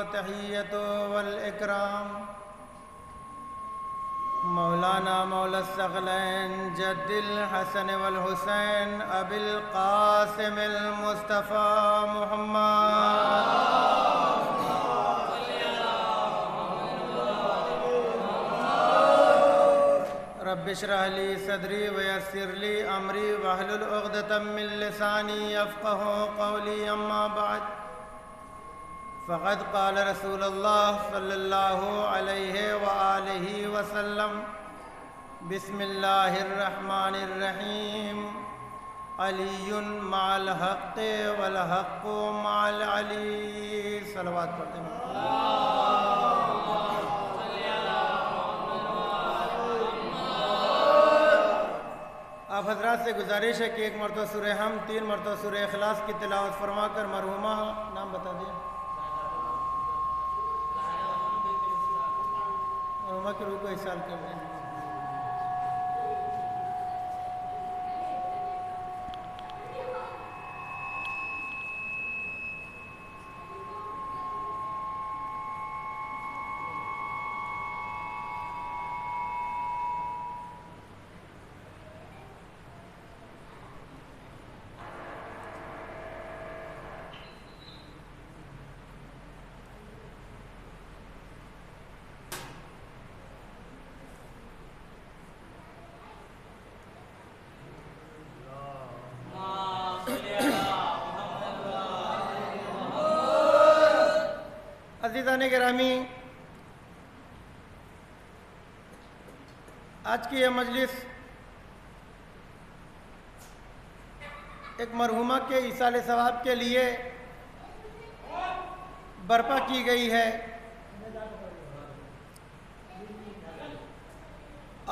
والتحية والإكرام مولانا مولى الثقلين جد الحسن والحسين أبي القاسم المصطفى محمد رب اشرح لي صدري ويسر لي أمري واحلل عقدة من لساني يفقهوا قولي. أما بعد فقد قال رسول الله صلى الله عليه وآله وسلم بسم الله الرحمن الرحيم علي مع الحق والحق مع العلي. صلوات پڑھتے ہیں. آپ حضرات سے گزارش ہے کہ ایک مرتبہ سورہ حمد 3 مرتبہ سورہ اخلاص کی تلاوت فرما کر مرحومہ نام بتا دیں مرحومہ کی روح کو احسان کر دیں. عزیزان گرامی، آج کی یہ مجلس ایک مرحومہ کے ایصال ثواب کے لیے برپا کی گئی ہے،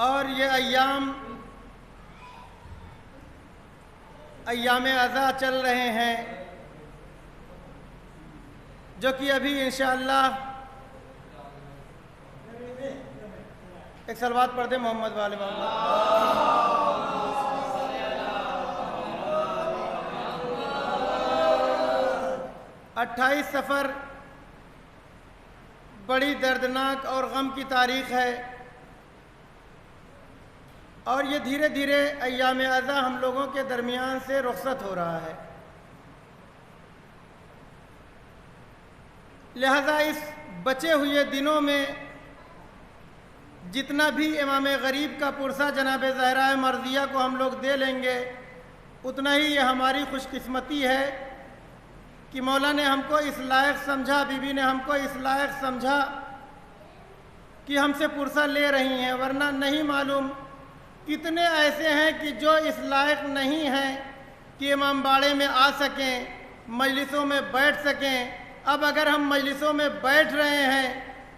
اور یہ ایام عزا چل رہے ہیں، جو کہ ابھی انشاءاللہ ایک صلوات پڑھ دیں محمد والے محمد. 28 صفر بڑی دردناک اور غم کی تاریخ ہے، اور یہ دھیرے دھیرے ایام عزا ہم لوگوں کے درمیان سے رخصت ہو رہا ہے. لہذا اس بچے ہوئے دنوں میں جتنا بھی امام غریب کا پرسہ جناب زہرہ مرضیہ کو ہم لوگ دے لیں گے، اتنا ہی یہ ہماری خوش قسمتی ہے کہ مولا نے ہم کو اس لائق سمجھا، بی بی نے ہم کو اس لائق سمجھا کہ ہم سے پرسہ لے رہی ہیں، ورنہ نہیں معلوم کتنے ایسے ہیں کہ جو اس لائق نہیں ہیں کہ امام باڑے میں آ سکیں، مجلسوں میں بیٹھ سکیں. اب اگر ہم مجلسوں میں بیٹھ رہے ہیں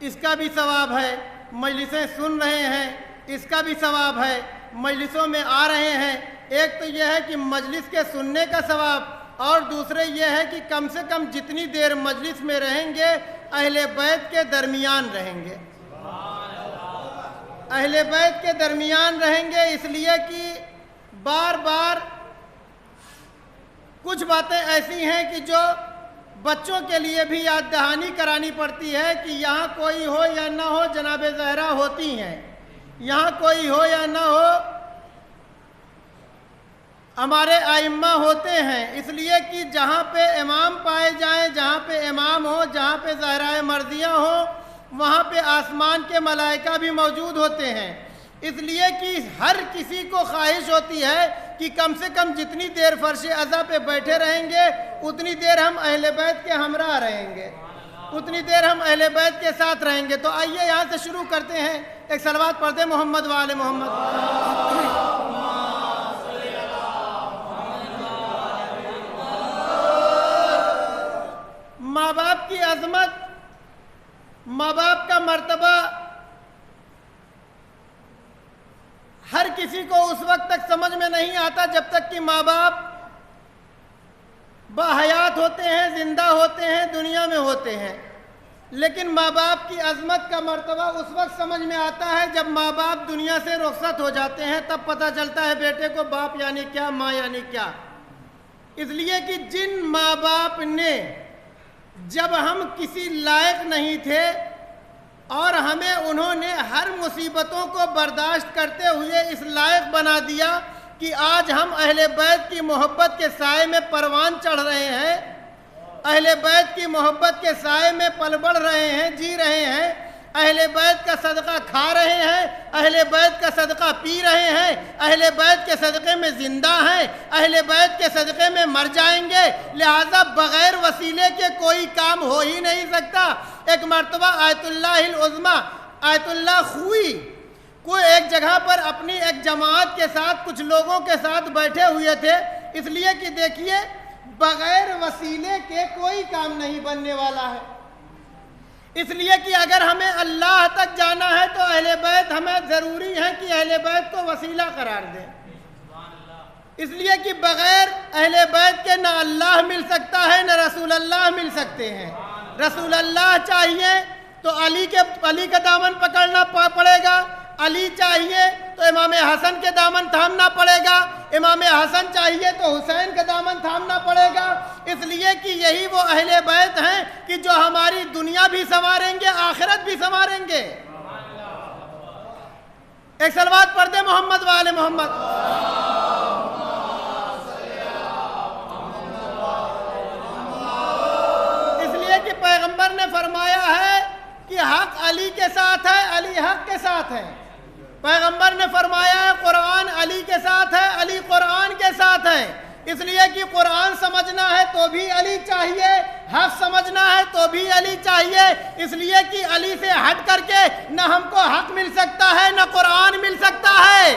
اس کا بھی ثواب ہے، مجلسیں سن رہے ہیں اس کا بھی ثواب ہے، مجلسوں میں آ رہے ہیں. ایک تو یہ ہے کہ مجلس کے سننے کا ثواب، اور دوسرے یہ ہے کہ کم سے کم جتنی دیر مجلس میں رہیں گے اہل بیت کے درمیان رہیں گے، اہل بیت کے درمیان رہیں گے. اس لیے کہ بار بار کچھ باتیں ایسی ہیں کہ جو بچوں کے لیے بھی یاد دہانی کرانی پڑتی ہے کہ یہاں کوئی ہو یا نہ ہو جناب زہرہ ہوتی ہیں، یہاں کوئی ہو یا نہ ہو ہمارے ائمہ ہوتے ہیں. اس لیے کہ جہاں پہ امام پائے جائیں، جہاں پہ امام ہو، جہاں پہ زہرہ مرضیہ ہو، وہاں پہ آسمان کے ملائکہ بھی موجود ہوتے ہیں. اس لیے کہ ہر کسی کو خواہش ہوتی ہے کہ کم سے کم جتنی دیر فرش عزا پہ بیٹھے رہیں گے اتنی دیر ہم اہل بیت کے ہمراہ رہیں گے، اتنی دیر ہم اہل بیت کے ساتھ رہیں گے. تو آئیے یہاں سے شروع کرتے ہیں. ایک صلوات پڑھ دیں محمد وآل محمد. ماں باپ کی عظمت، ماں باپ کا مرتبہ ہر کسی کو اس وقت تک سمجھ میں نہیں آتا جب تک کہ ماں باپ باحیات ہوتے ہیں، زندہ ہوتے ہیں، دنیا میں ہوتے ہیں. لیکن ماں باپ کی عظمت کا مرتبہ اس وقت سمجھ میں آتا ہے جب ماں باپ دنیا سے رخصت ہو جاتے ہیں، تب پتہ چلتا ہے بیٹے کو باپ یعنی کیا، ماں یعنی کیا. اس لیے کہ جن ماں باپ نے جب ہم کسی لائق نہیں تھے اور ہمیں انہوں نے ہر مصیبتوں کو برداشت کرتے ہوئے اس لائق بنا دیا کہ آج ہم اہل بیت کی محبت کے سائے میں پروان چڑھ رہے ہیں، اہل بیت کی محبت کے سائے میں پل بڑھ رہے ہیں، جی رہے ہیں، اہل بیت کا صدقہ کھا رہے ہیں، اہل بیت کا صدقہ پی رہے ہیں، اہل بیت کے صدقے میں زندہ ہیں، اہل بیت کے صدقے میں مر جائیں گے، لہذا بغیر وسیلے کے کوئی کام ہو ہی نہیں سکتا۔ ایک مرتبہ آیت اللہ العظمی آیت اللہ خوئی کو ایک جگہ پر اپنی ایک جماعت کے ساتھ کچھ لوگوں کے ساتھ بیٹھے ہوئے تھے، اس لیے کہ دیکھیے بغیر وسیلے کے کوئی کام نہیں بننے والا ہے، اس لیے کہ اگر ہمیں اللہ تک جانا ہے تو اہل بیت ہمیں ضروری ہے کہ اہل بیت کو وسیلہ قرار دیں، اس لیے کہ بغیر اہل بیت کے نہ اللہ مل سکتا ہے نہ رسول اللہ مل سکتے ہیں۔ رسول اللہ چاہیے تو علی کا دامن پکڑنا پڑے گا، علی چاہیے تو امام حسن کے دامن تھامنا پڑے گا، امام حسن چاہیے تو حسین کا دامن تھامنا پڑے گا، اس لیے کہ یہی وہ اہل بیت ہیں کہ جو ہماری دنیا بھی سنواریں گے، آخرت بھی سنواریں گے۔ ایک صلوات پڑھ دیں محمد وآل محمد۔ اس لیے کہ پیغمبر نے فرمایا ہے کہ حق علی کے ساتھ ہے، علی حق کے ساتھ ہے۔ پیغمبر نے فرمایا ہے قرآن علی کے ساتھ ہے، علی قرآن کے ساتھ ہے، اس لیے کہ قرآن سمجھنا ہے تو بھی علی چاہیے، حق سمجھنا ہے تو بھی علی چاہیے، اس لیے کہ علی سے ہٹ کر کے نہ ہم کو حق مل سکتا ہے نہ قرآن مل سکتا ہے۔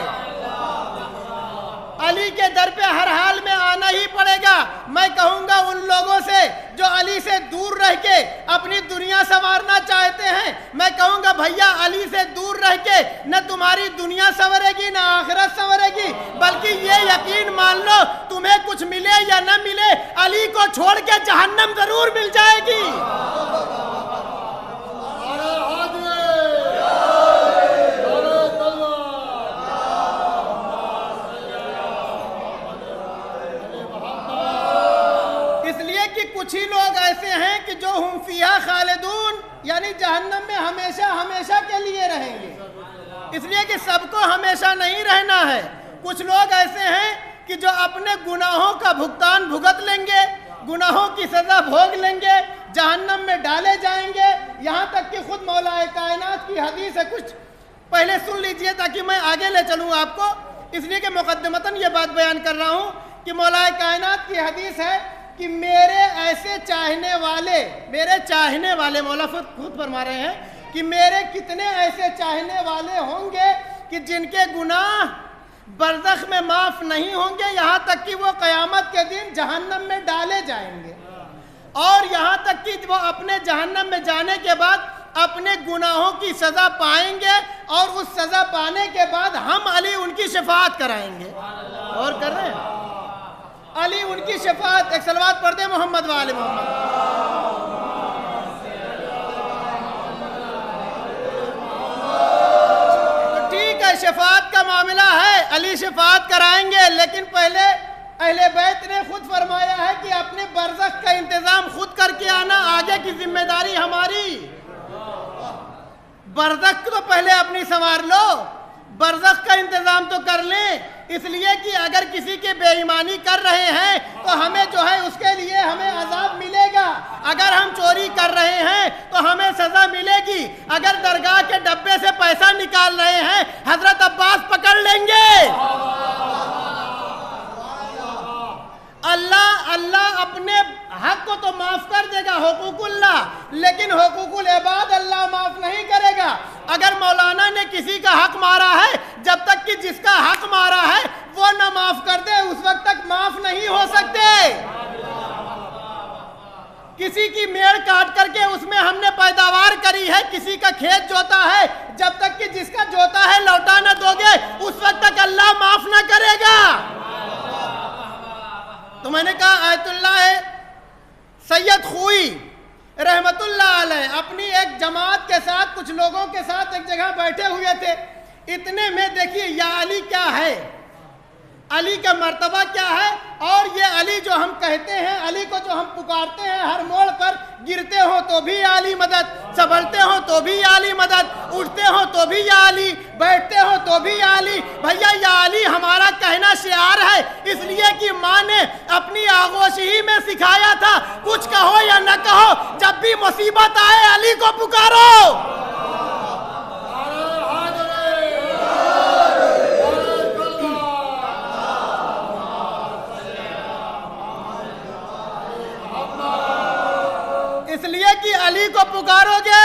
علی کے در پہ ہر حال میں آنا ہی پڑے گا۔ میں کہوں گا ان لوگوں سے جو علی سے دور رہ کے اپنی دنیا سنوارنا چاہتے ہیں، میں کہوں گا بھیا علی سے دور رہ کے نہ تمہاری دنیا سنورے گی نہ آخرت سنورے گی، بلکہ یہ یقین مان لو تمہیں کچھ ملے یا نہ ملے علی کو چھوڑ کے جہنم ضرور مل جائے گی۔ کچھ ہی لوگ ایسے ہیں کہ جو ہم فیہا خالدون، یعنی جہنم میں ہمیشہ ہمیشہ کے لیے رہیں گے، اس لیے کہ سب کو ہمیشہ نہیں رہنا ہے۔ کچھ لوگ ایسے ہیں کہ جو اپنے گناہوں کا بھگتان بھگت لیں گے، گناہوں کی سزا بھوگ لیں گے، جہنم میں ڈالے جائیں گے، یہاں تک کہ خود مولا کائنات کی حدیث ہے، کچھ پہلے سن لیجئے تاکہ میں آگے لے چلوں آپ کو، اس لیے کہ مقدمتاً یہ بات بیان کر رہا ہوں کہ مولا کائنات کی حدیث ہے کہ میرے ایسے چاہنے والے مولا خود فرما رہے ہیں کہ میرے کتنے ایسے چاہنے والے ہوں گے کہ جن کے گناہ برزخ میں معاف نہیں ہوں گے، یہاں تک کہ وہ قیامت کے دن جہنم میں ڈالے جائیں گے، اور یہاں تک کہ وہ اپنے جہنم میں جانے کے بعد اپنے گناہوں کی سزا پائیں گے، اور اس سزا پانے کے بعد ہم علی ان کی شفاعت کرائیں گے۔ اور کر رہے ہیں علی ان کی شفاعت۔ ایک صلوات پڑھ دیں محمد وآل محمد۔ تو ٹھیک ہے، شفاعت کا معاملہ ہے، علی شفاعت کرائیں گے، لیکن پہلے اہل بیت نے خود فرمایا ہے کہ اپنے برزخ کا انتظام خود کر کے آنا، آگے کی ذمہ داری ہماری۔ برزخ تو پہلے اپنی سنوار لو، برزخ کا انتظام تو کر لیں، اس لیے کہ اگر کسی کے بے ایمانی کر رہے ہیں تو ہمیں جو ہے اس کے لیے ہمیں عذاب ملے گا، اگر ہم چوری کر رہے ہیں تو ہمیں سزا ملے گی، اگر درگاہ کے ڈبے سے پیسہ نکال رہے ہیں حضرت عباس پکڑ لیں گے۔ اللہ اپنے حق کو تو معاف کر دے گا، حقوق اللہ، لیکن حقوق العباد اللہ معاف نہیں کرے گا۔ اگر مولانا نے کسی کا حق مارا ہے، جب تک کہ جس کا حق مارا ہے وہ نہ معاف کر دے اس وقت تک معاف نہیں ہو سکتے۔ کسی کی میڑ کاٹ کر کے اس میں ہم نے پیداوار کری ہے، کسی کا کھیت جوتا ہے، جب تک کہ جس کا جوتا ہے لوٹا نہ دو گے اس وقت تک اللہ معاف نہ کرے گا۔ تو میں نے کہا آیت اللہ سید خوئی رحمت اللہ علیہ اپنی ایک جماعت کے ساتھ کچھ لوگوں کے ساتھ ایک جگہ بیٹھے ہوئے تھے، اتنے میں دیکھیے یا علی کیا ہے، علی کا مرتبہ کیا ہے اور یہ علی جو ہم کہتے ہیں، علی کو جو ہم پکارتے ہیں ہر موڑ پر، گرتے ہو تو بھی یا علی مدد، سنبھلتے ہو تو بھی یا علی مدد، اٹھتے ہو تو بھی یا علی، بیٹھتے ہو تو بھی یا علی۔ بھیا یا علی ہمارا کہنا شعار ہے، اس لیے کہ ماں نے اپنی آغوش ہی میں سکھایا تھا، کچھ کہو یا نہ کہو، جب بھی مصیبت آئے علی کو پکارو۔ اس لیے کہ علی کو پکارو گے،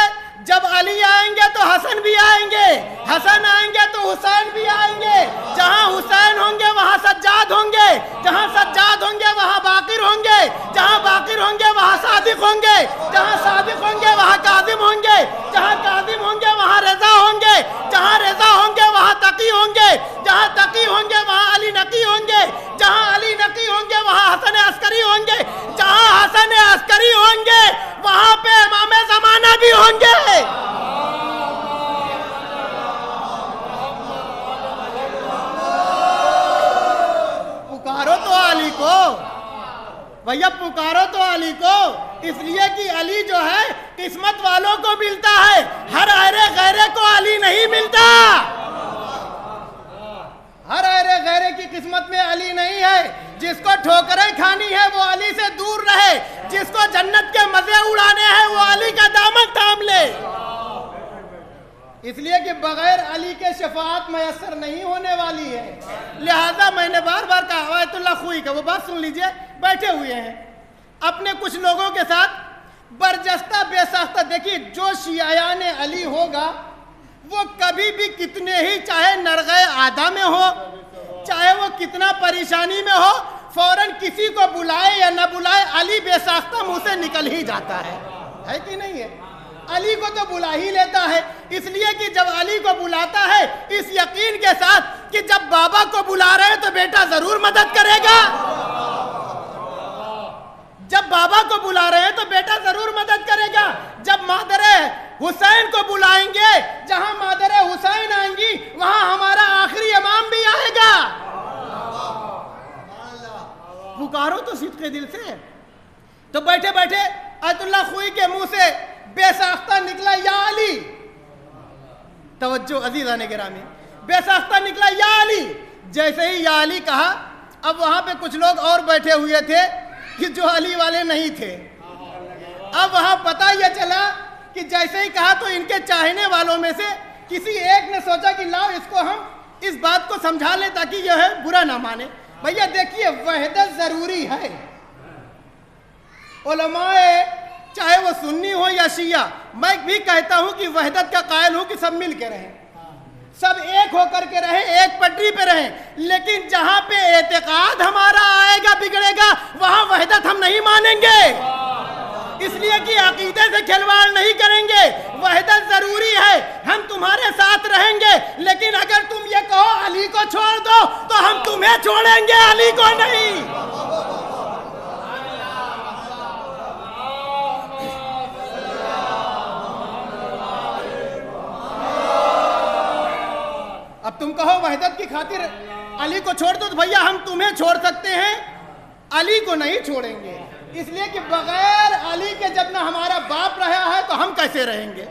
جب علی آئیں گے تو حسن بھی آئیں گے، حسن آئیں گے تو حسین بھی آئیں گے، جہاں حسین ہوں گے وہاں سجاد ہوں گے، جہاں سجاد ہوں گے وہاں باقر ہوں گے، جہاں باقر ہوں گے وہاں صادق ہوں گے، جہاں صادق ہوں گے وہاں کاظم ہوں گے، جہاں کاظم ہوں گے وہاں رضا ہوں گے، جہاں رضا ہوں گے وہاں تقی ہوں گے، جہاں تقی ہوں گے وہاں علی نقی ہوں گے، جہاں علی نقی ہوں گے وہاں حسن عسکری ہوں گے، جہاں حسن عسکری ہوں گے وہاں پہ امام زمانہ بھی ہوں گے۔ پکارو تو علی کو بھیا، پکارو تو علی کو، اس لیے کہ علی جو ہے قسمت والوں کو ملتا ہے، ہر غیرے کو علی نہیں ملتا، ہر غیرے کی قسمت میں علی نہیں ہے۔ جس کو ٹھوکریں کھانی ہے وہ علی سے دور رہے، جس کو جنت کے مزے اڑانے ہیں وہ علی کا دامن تھام لے۔ اس لیے کہ بغیر علی کے شفاعت میسر نہیں ہونے والی ہے۔ لہذا میں نے بار بار کہا، آیت اللہ خوئی کا وہ بات سن لیجئے، بیٹھے ہوئے ہیں اپنے کچھ لوگوں کے ساتھ برجستہ بے ساختہ۔ دیکھیے جو شیعیان علی ہوگا وہ کبھی بھی کتنے ہی چاہے نرغے عادہ میں ہو، چاہے وہ کتنا پریشانی میں ہو، فوراً کسی کو بلائے یا نہ بلائے علی بے ساختہ منہ سے نکل ہی جاتا ہے کہ نہیں ہے؟ علی کو تو بلا ہی لیتا ہے، اس لیے کہ جب علی کو بلاتا ہے اس یقین کے ساتھ کہ جب بابا کو بلا رہے تو بیٹا ضرور مدد کرے گا، جب بابا کو بلا رہے ہیں تو بیٹا ضرور مدد کرے گا، جب مادر حسین کو بلائیں گے، جہاں مادر حسین آئیں گی وہاں ہمارا آخری امام بھی آئے گا۔ پکارو تو صدق دل سے۔ تو بیٹھے بیٹھے آیت اللہ خوئی کے منہ سے بے ساختہ نکلا یا علی، توجہ عزیزان گرامی، بے ساختہ نکلا یا علی۔ جیسے ہی یا علی کہا، اب وہاں پہ کچھ لوگ اور بیٹھے ہوئے تھے کہ جو علی والے نہیں تھے، اب وہاں پتہ یہ چلا کہ جیسے ہی کہا تو ان کے چاہنے والوں میں سے کسی ایک نے سوچا کہ لاؤ اس کو ہم اس بات کو سمجھا لیں تاکہ یہ ہے برا نہ مانے۔ بھیا دیکھیے وحدت ضروری ہے، علماء چاہے وہ سنی ہو یا شیعہ، میں بھی کہتا ہوں کہ وحدت کا قائل ہوں کہ سب مل کے رہیں، سب ایک ہو کر کے رہیں، ایک پٹری پہ رہیں، لیکن جہاں پہ اعتقاد ہمارا آئے گا بگڑے گا وہاں وحدت ہم نہیں مانیں گے، اس لیے کہ عقیدے سے کھلواڑ نہیں کریں گے۔ وحدت ضروری ہے، ہم تمہارے ساتھ رہیں گے، لیکن اگر تم یہ کہو علی کو چھوڑ دو تو ہم تمہیں چھوڑیں گے، علی کو نہیں۔ اب تم کہو وحدت کی خاطر علی کو چھوڑ دو تو بھیا ہم تمہیں چھوڑ سکتے ہیں، علی کو نہیں چھوڑیں گے، اس لیے کہ بغیر علی کے جب نہ ہمارا باپ رہا ہے تو ہم کیسے رہیں گے،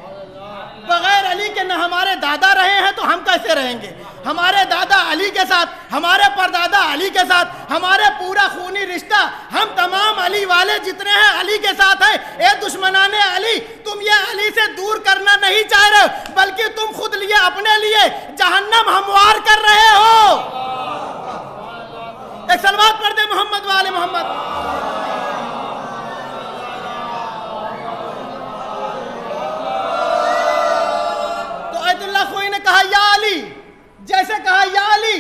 بغیر علی کے نہ ہمارے دادا رہے ہیں تو ہم کیسے رہیں گے، ہمارے دادا علی کے ساتھ، ہمارے پردادا علی کے ساتھ، ہمارے پورا خونی رشتہ، ہم تمام علی والے جتنے ہیں علی کے ساتھ ہیں۔ اے دشمنان علی، تم یہ علی سے دور کرنا نہیں چاہ رہے بلکہ تم خود لیے اپنے لیے جہنم ہموار کر رہے ہو۔ ایک صلوات پڑھ دے محمد والے محمد۔ کہا یا علی، جیسے کہا یا علی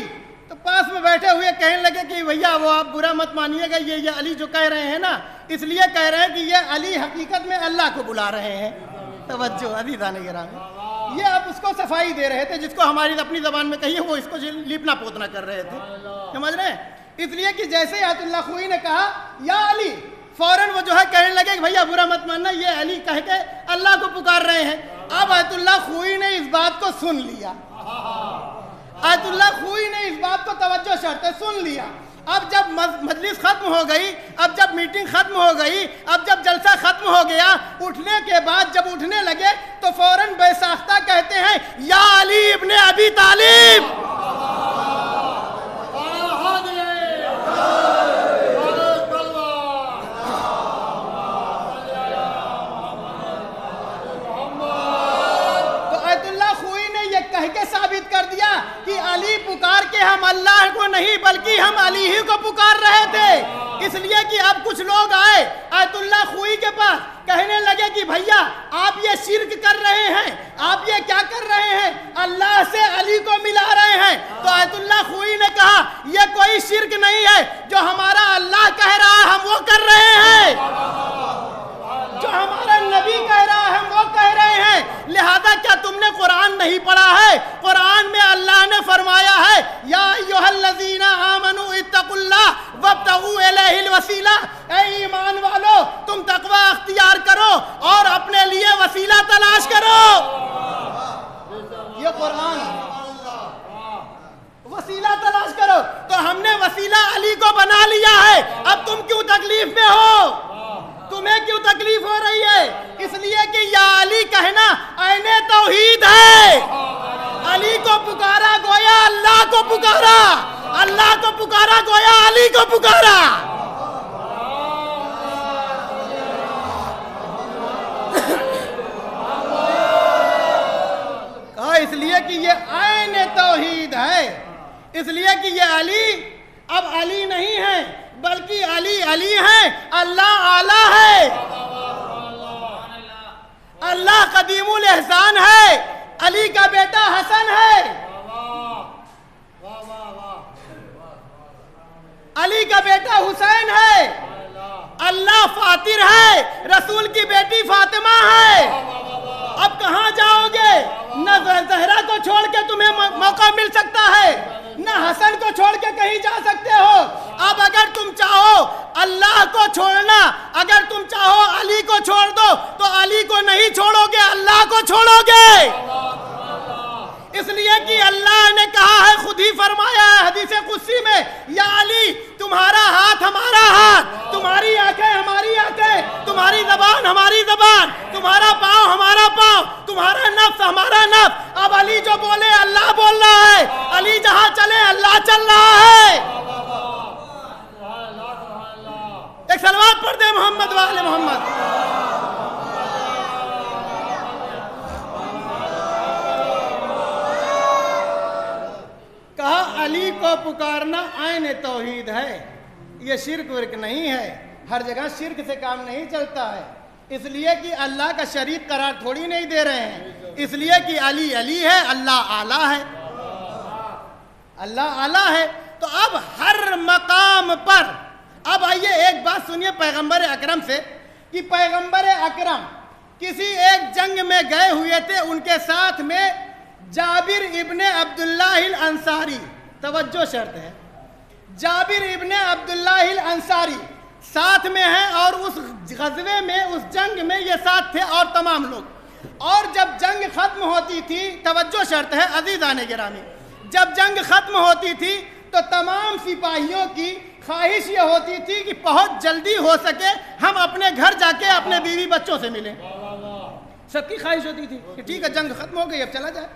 تو پاس میں بیٹھے ہوئے کہنے لگے کہ بھیا وہ آپ برا مت مانیے گا، یہ علی جو کہہ رہے ہیں نا اس لیے کہہ رہے ہیں کہ یہ علی حقیقت میں اللہ کو بلا رہے ہیں۔ توجہ عزیزان گرامی، یہ آپ اس کو صفائی دے رہے تھے، جس کو ہماری اپنی زبان میں کہیے وہ اس کو لیپنا پوتنا کر رہے تھے، سمجھ رہے ہیں؟ اس لیے کہ جیسے آیت اللہ خوئی نے کہا یا علی، فوراً وہ جو ہے کہنے لگے کہ بھیا برا مت ماننا، یہ علی کہہ کے اللہ کو پکار رہے ہیں۔ اب آیت اللہ خوئی نے اس بات کو سن لیا، آیت اللہ خوئی نے اس بات کو توجہ شرط سن لیا۔ اب جب مجلس ختم ہو گئی، اب جب میٹنگ ختم ہو گئی، اب جب جلسہ ختم ہو گیا، اٹھنے کے بعد جب اٹھنے لگے تو فوراً بے ساختہ کہتے ہیں یا علی ابن ابی طالب. کہ ثابت کر دیا کہ علی پکار کے ہم اللہ کو نہیں بلکہ ہم علی ہی کو پکار رہے تھے. اس لیے کہ اب کچھ لوگ آئے آیت اللہ خوئی کے پاس، کہنے لگے کہ بھیا آپ یہ شرک کر رہے ہیں، آپ یہ کیا کر رہے ہیں، اللہ سے علی کو ملا رہے ہیں. تو آیت اللہ خوئی نے کہا یہ کوئی شرک نہیں ہے، جو ہمارا اللہ کہہ رہا ہے ہم وہ کر رہے ہیں، جو ہمارا نبی کہہ رہا ہے ہم وہ کہہ رہے ہیں. لہذا کیا تم نے قرآن نہیں پڑھا ہے؟ قرآن میں اللہ نے فرمایا ہے یا ایھا الذین آمنوا اتقوا اللہ وابتغوا الیہ الوسیلہ. اے ایمان والو تم تقوی اختیار کرو اور اپنے لیے وسیلہ تلاش کرو. یہ قرآن وسیلہ تلاش کرو. تو ہم نے وسیلہ علی کو بنا لیا ہے. اب تم کیوں تکلیف میں ہو؟ تمہیں کیوں تکلیف ہو رہی ہے؟ اس لیے کہ یا علی کہنا عین توحید ہے. علی کو پکارا گویا اللہ کو پکارا، اللہ کو پکارا گویا علی کو پکارا. کہا اس لیے کہ یہ عین توحید ہے، اس لیے کہ یہ علی اب علی نہیں ہے بلکہ علی علی ہے، اللہ اعلیٰ ہے، اللہ قدیم الاحسان ہے، علی کا بیٹا حسن ہے، علی کا بیٹا حسین ہے، اللہ فاطر ہے، رسول کی بیٹی فاطمہ ہے. اب کہاں جاؤ گے؟ نہ زہرا کو چھوڑ کے تمہیں موقع مل سکتا ہے، نہ حسن کو چھوڑ کے کہیں جا سکتے ہو. اب اگر تم چاہو اللہ کو چھوڑنا، اگر تم چاہو علی کو چھوڑ دو تو علی کو نہیں چھوڑو گے، اللہ کو چھوڑو گے. اس لیے کہ اللہ نے کہا ہے، خود ہی فرمایا ہے حدیث قدسی میں یا علی تمہارا ہاتھ ہمارا ہاتھ، تمہاری آنکھیں ہماری آنکھیں، تمہاری زبان ہماری زبان، تمہارا پاؤں ہمارا پاؤں، تمہارا نفس ہمارا نفس. اب علی جو بولے اللہ بول رہا ہے، علی جہاں چلے اللہ چل رہا ہے. ایک صلوات پڑھ دے محمد وآل محمد. کہا علی کو پکارنا عین توحید ہے، یہ شرک ورک نہیں ہے. ہر جگہ شرک سے کام نہیں چلتا ہے. اس لیے کہ اللہ کا شریک قرار تھوڑی نہیں دے رہے ہیں. اس لیے کہ علی علی ہے، اللہ اعلیٰ ہے، اللہ اعلیٰ ہے. تو اب ہر مقام پر اب آئیے ایک بات سنیے پیغمبر اکرم سے کہ پیغمبر اکرم کسی ایک جنگ میں گئے ہوئے تھے، ان کے ساتھ میں جابر ابن عبداللہ الانصاری، توجہ شرط ہے، جابر ابن عبداللہ الانصاری ساتھ میں ہیں اور اس غزوے میں اس جنگ میں یہ ساتھ تھے اور تمام لوگ. اور جب جنگ ختم ہوتی تھی، توجہ شرط ہے عزیزان گرامی، جب جنگ ختم ہوتی تھی تو تمام سپاہیوں کی خواہش یہ ہوتی تھی کہ بہت جلدی ہو سکے ہم اپنے گھر جا کے اپنے بیوی بچوں سے ملیں. سب کی خواہش ہوتی تھی کہ ٹھیک ہے جنگ ختم ہو گئی اب چلا جائے،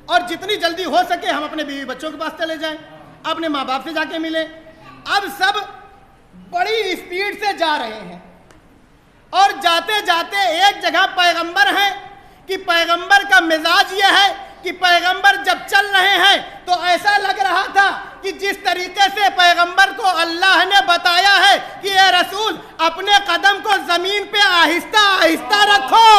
اور جتنی جلدی ہو سکے ہم اپنے بیوی بچوں کے پاس چلے جائیں، اپنے ماں باپ سے جا کے ملیں. اب سب بڑی اسپیڈ سے جا رہے ہیں اور جاتے جاتے ایک جگہ پیغمبر ہیں کہ پیغمبر کا مزاج یہ ہے کہ پیغمبر جب چل رہے ہیں تو ایسا لگ رہا تھا کہ جس طریقے سے پیغمبر کو اللہ نے بتایا ہے کہ اے رسول اپنے قدم کو زمین پہ آہستہ آہستہ رکھو.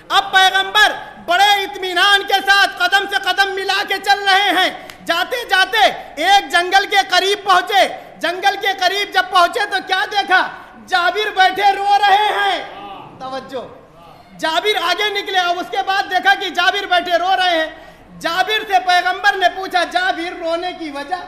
اب پیغمبر بڑے اطمینان کے ساتھ قدم سے قدم ملا کے چل رہے ہیں. جاتے جاتے ایک جنگل کے قریب پہنچے. جنگل کے قریب جب پہنچے تو کیا دیکھا؟ جابر بیٹھے رو رہے ہیں. توجہ، جابر آگے نکلے اور اس کے بعد دیکھا کہ جابر بیٹھے رو رہے ہیں. جابر سے پیغمبر نے پوچھا جابر رونے کی وجہ،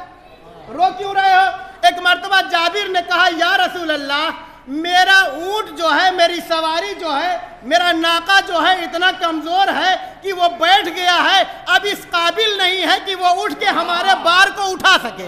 رو کیوں رہے ہو؟ ایک مرتبہ جابر نے کہا یا رسول اللہ میرا اونٹ جو ہے، میری سواری جو ہے، میرا ناقہ جو ہے اتنا کمزور ہے کہ وہ بیٹھ گیا ہے، اب اس قابل نہیں ہے کہ وہ اٹھ کے ہمارے بار کو اٹھا سکے.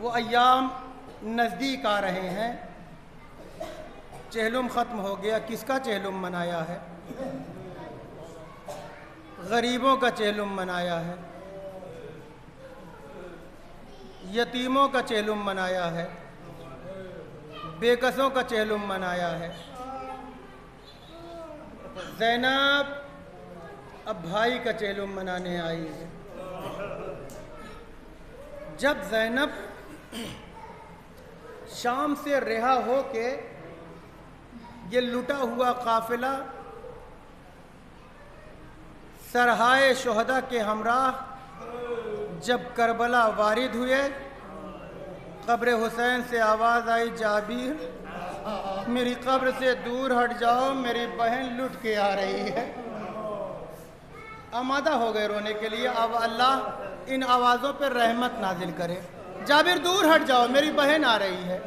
وہ ایام نزدیک آ رہے ہیں، چہلم ختم ہو گیا۔ کس کا چہلم منایا ہے؟ غریبوں کا چہلم منایا ہے، یتیموں کا چہلم منایا ہے، بے کسوں کا چہلم منایا ہے۔ زینب اب بھائی کا چہلم منانے آئی ہے۔ جب زینب شام سے رہا ہو کے یہ لٹا ہوا قافلہ سرہائے شہداء کے ہمراہ جب کربلا وارد ہوئے، قبر حسین سے آواز آئی، جابر میری قبر سے دور ہٹ جاؤ، میری بہن لٹ کے آ رہی ہے۔ آمادہ ہو گئے رونے کے لیے۔ اب اللہ ان آوازوں پر رحمت نازل کرے۔ جابر دور ہٹ جاؤ، میری بہن آ رہی ہے۔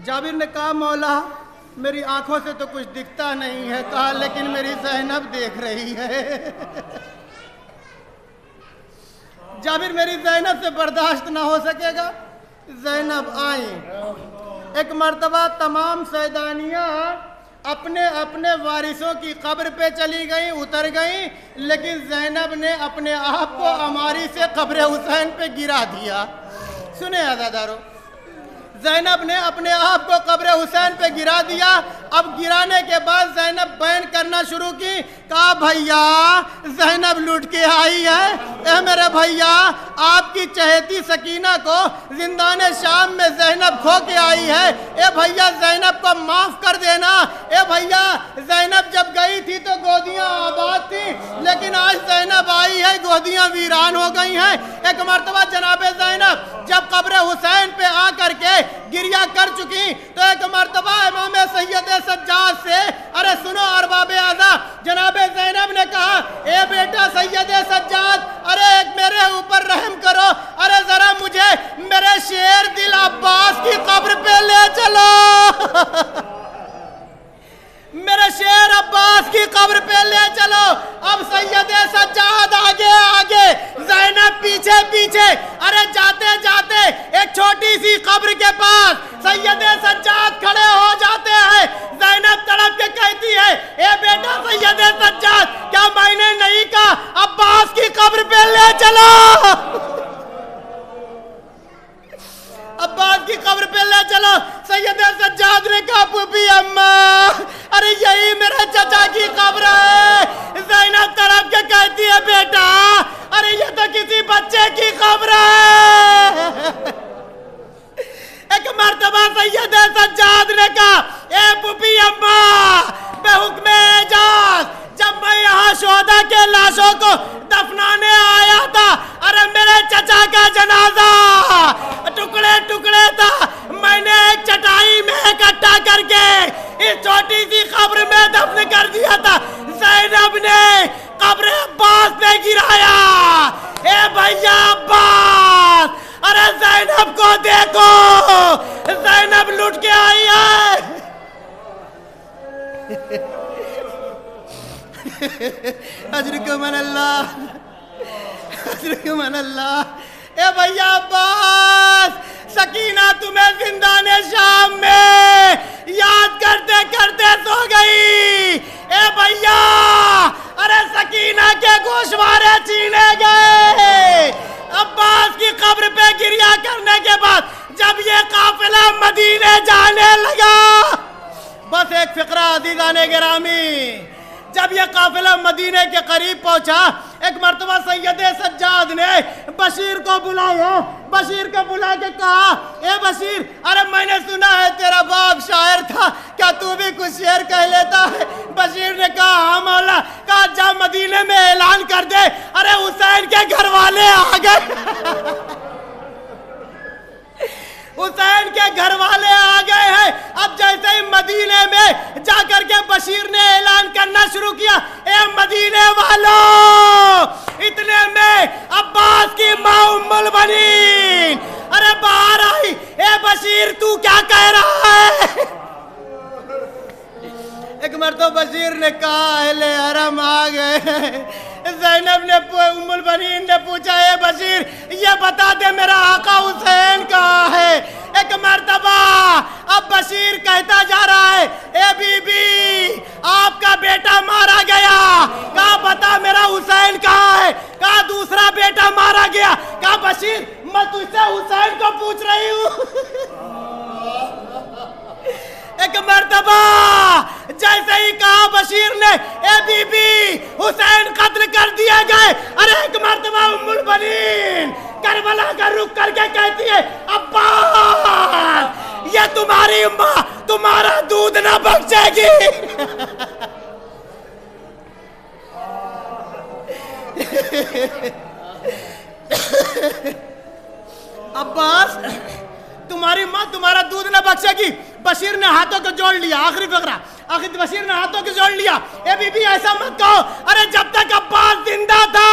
جابر نے کہا، مولا میری آنکھوں سے تو کچھ دکھتا نہیں ہے، کہا لیکن میری زینب دیکھ رہی ہے۔ جابر میری زینب سے برداشت نہ ہو سکے گا۔ زینب آئیں۔ ایک مرتبہ تمام سیدانیاں اپنے اپنے وارثوں کی قبر پہ چلی گئیں، اتر گئیں، لیکن زینب نے اپنے آپ کو عماری سے قبر حسین پہ گرا دیا۔ سنیں عزادارو، زینب نے اپنے آپ کو قبر حسین پہ گرا دیا۔ اب گرانے کے بعد زینب بیان کرنا شروع کی، کہا بھیا زینب لٹ کے آئی ہے، اے میرے بھیا آپ کی چہیتی سکینہ کو زندان شام میں زینب کھو کے آئی ہے، اے بھیا زینب کو معاف کر دینا۔ اے بھیا زینب جب گئی تھی تو گودیاں آباد تھیں، لیکن آج زینب آئی ہے گودیاں ویران ہو گئی ہیں۔ ایک مرتبہ جناب زینب جب قبر حسین پہ آ کر کے گریہ کر چکی تو ایک مرتبہ امام سید سجاد سے، ارے سنو ارباب اعضاء، جناب زینب نے کہا، اے بیٹا سید سجاد، ارے ایک میرے اوپر رحم کرو، ارے ذرا مجھے میرے شیر دل عباس کی قبر پہ لے چلو، میرے شیر عباس کی قبر پہ لے چلو۔ اب سید سجاد آگے آگے، زینب پیچھے پیچھے، ارے جاتے جاتے ایک چھوٹی سی قبر کے پاس سید سجاد کھڑے ہو جاتے ہیں۔ زینب تڑپ کے کہتی ہے، اے بیٹا سید سجاد، کیا میں نے نہیں کہا عباس کی قبر پہ لے چلو، عباس کی قبر پہ لے چلو۔ سید سجاد نے کہا، پھوپھی اماں، ارے یہی میرے چچا کی قبر ہے۔ زینب تڑپ کے کہتی ہے، بیٹا ارے یہ تو کسی بچے کی قبر ہے۔ ایک مرتبہ سید سجاد نے کہا، اے پھوپھی اماں، بے حکم اعجاز جب میں یہاں شہداء کے لاشوں کو دفنانے آیا تھا، ارے میرے چچا کا جنازہ ٹکڑے ٹکڑے تھا، میں نے ایک چٹائی میں اکٹھا کر کے اس چھوٹی سی قبر میں دفن کر دیا تھا۔ زینب نے قبر عباس پہ گرایا، اے بھیا عباس، ارے زینب کو دیکھو، زینب لٹ کے آئی ہے۔ اجرکم اللہ، اجرکم اللہ۔ اے بھیا عباس، سکینہ تمہیں زندان شام میں یاد کرتے کرتے سو گئی۔ اے بھیا ارے سکینہ کے گوشوارے چھینے گئے۔ عباس کی قبر پہ گریہ کرنے کے بعد جب یہ قافلہ مدینے جانے لگا، بس ایک فقرہ عزیزان گرامی، جب یہ قافلہ مدینے کے قریب پہنچا، ایک مرتبہ سید سجاد نے بشیر کو بلایا، بشیر کو بلا کے کہا، اے بشیر، ارے میں نے سنا ہے تیرا باپ شاعر تھا، کیا تو بھی کچھ شعر کہہ لیتا ہے؟ بشیر نے کہا، ہاں مولا۔ کہا جا مدینے میں اعلان کر دے، ارے حسین کے گھر والے آ گئے، حسین کے گھر والے آ گئے ہیں۔ اب جیسے ہی مدینے میں جا کر کے بشیر نے اعلان کرنا شروع کیا، اے مدینے والوں، اتنے میں عباس کی ماں ام البنین ارے باہر آئی، اے بشیر تو کیا کہہ رہا ہے؟ ایک مرتبہ بشیر نے کہا، اہل حرم آ گئے، زینب نے ام البنین نے پوچھا اے بشیر یہ بتا دے میرا آقا حسین کہاں ہے؟ ایک مرتبہ اب بشیر کہتا جا رہا ہے اے بی بی آپ کا بیٹا مارا گیا، کہا بتا میرا حسین کہاں ہے؟ کہا دوسرا بیٹا مارا گیا۔ کہا بشیر میں تجھ سے حسین کو پوچھ رہی ہوں۔ ایک مرتبہ جیسے ہی کہا بشیر نے اے بی بی حسین قتل کر دیے گئے، ارے ایک مرتبہ ام البنین کربلا کا رخ کر کے کہتی ہے عباس یہ تمہاری ماں تمہارا دودھ نہ بخشے گی۔ عباس تمہاری ماں تمہارا دودھ نہ بخشے گی۔ بشیر نے ہاتھوں کو جوڑ لیا، آخری فقرہ بشیر نے ہاتھوں کو جوڑ لیا، اے بی بی ایسا مت کہو، ارے جب تک عباس زندہ تھا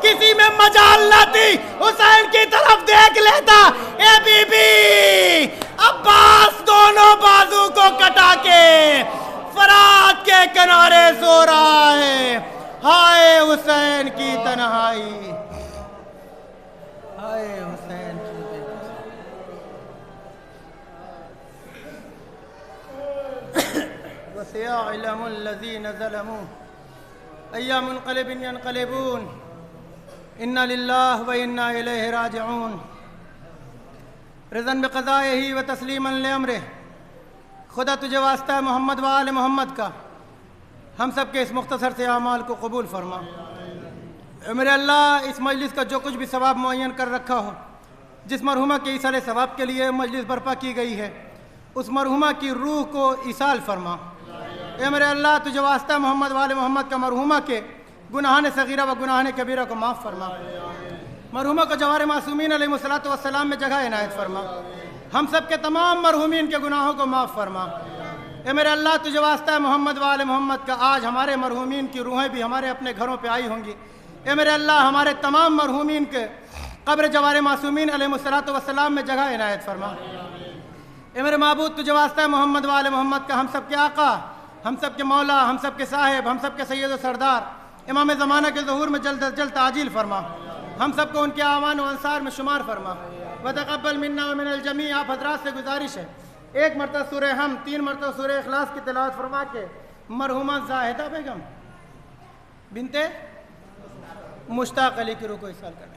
کسی میں مجال نہ تھی حسین کی طرف دیکھ لیتا۔ اے بی بی عباس دونوں بازو کو کٹا کے فرات کے کنارے سو رہا ہے، ہائے حسین کی تنہائی، ہائے حسین کی وَسَيَعْلَمُ الَّذِينَ ظَلَمُوا أَيَّ مُنْقَلِبٍ يَنْقَلِبُونَ إِنَّ لِلَّهِ وَإِنَّا إِلَيْهِ رَاجِعُونَ رضاً بقضائه وتسلیما لأمره۔ خدا تجھے واسطہ ہے محمد و آل محمد کا، ہم سب کے اس مختصر سے اعمال کو قبول فرما۔ اے میرے اللہ اس مجلس کا جو کچھ بھی ثواب معین کر رکھا ہو، جس مرحومہ کے ایصال ثواب کے لیے مجلس برپا کی گئی ہے اس مرحومہ کی روح کو ایصال فرما۔ اے میرے اللہ تجھے واسطہ محمد و آل محمد کا مرحومہ کے گناہان صغیرہ و گناہان کبیرہ کو معاف فرما، مرحومہ کو جوار معصومین علیہ الصلوۃ والسلام میں جگہ عنایت فرما، ہم سب کے تمام مرحومین کے گناہوں کو معاف فرما۔ اے میرے اللہ تجھے واسطہ ہے محمد و آل محمد کا آج ہمارے مرحومین کی روحیں بھی ہمارے اپنے گھروں پہ آئی ہوں گی، اے میرے اللہ ہمارے تمام مرحومین کے قبر جوار معصومین علیہ الصلوۃ والسلام میں جگہ عنایت فرما۔ اے میرے معبود تجھے واسطہ ہے محمد و آل محمد کا ہم سب کے آقا، ہم سب کے مولا، ہم سب کے صاحب، ہم سب کے سید و سردار امام زمانہ کے ظہور میں جلد از جلد تعجیل فرما، ہم سب کو ان کے اعوان و انصار میں شمار فرما۔ وتقبل منا ومن الجمیع آپ حضرات سے گزارش ہے ایک مرتبہ سورہ حمد 3 مرتبہ سورہ اخلاص کی تلاوت فرما کے مرحومہ زاہدہ بیگم بنت مشتاق علی کی روح کو ایصال کریں۔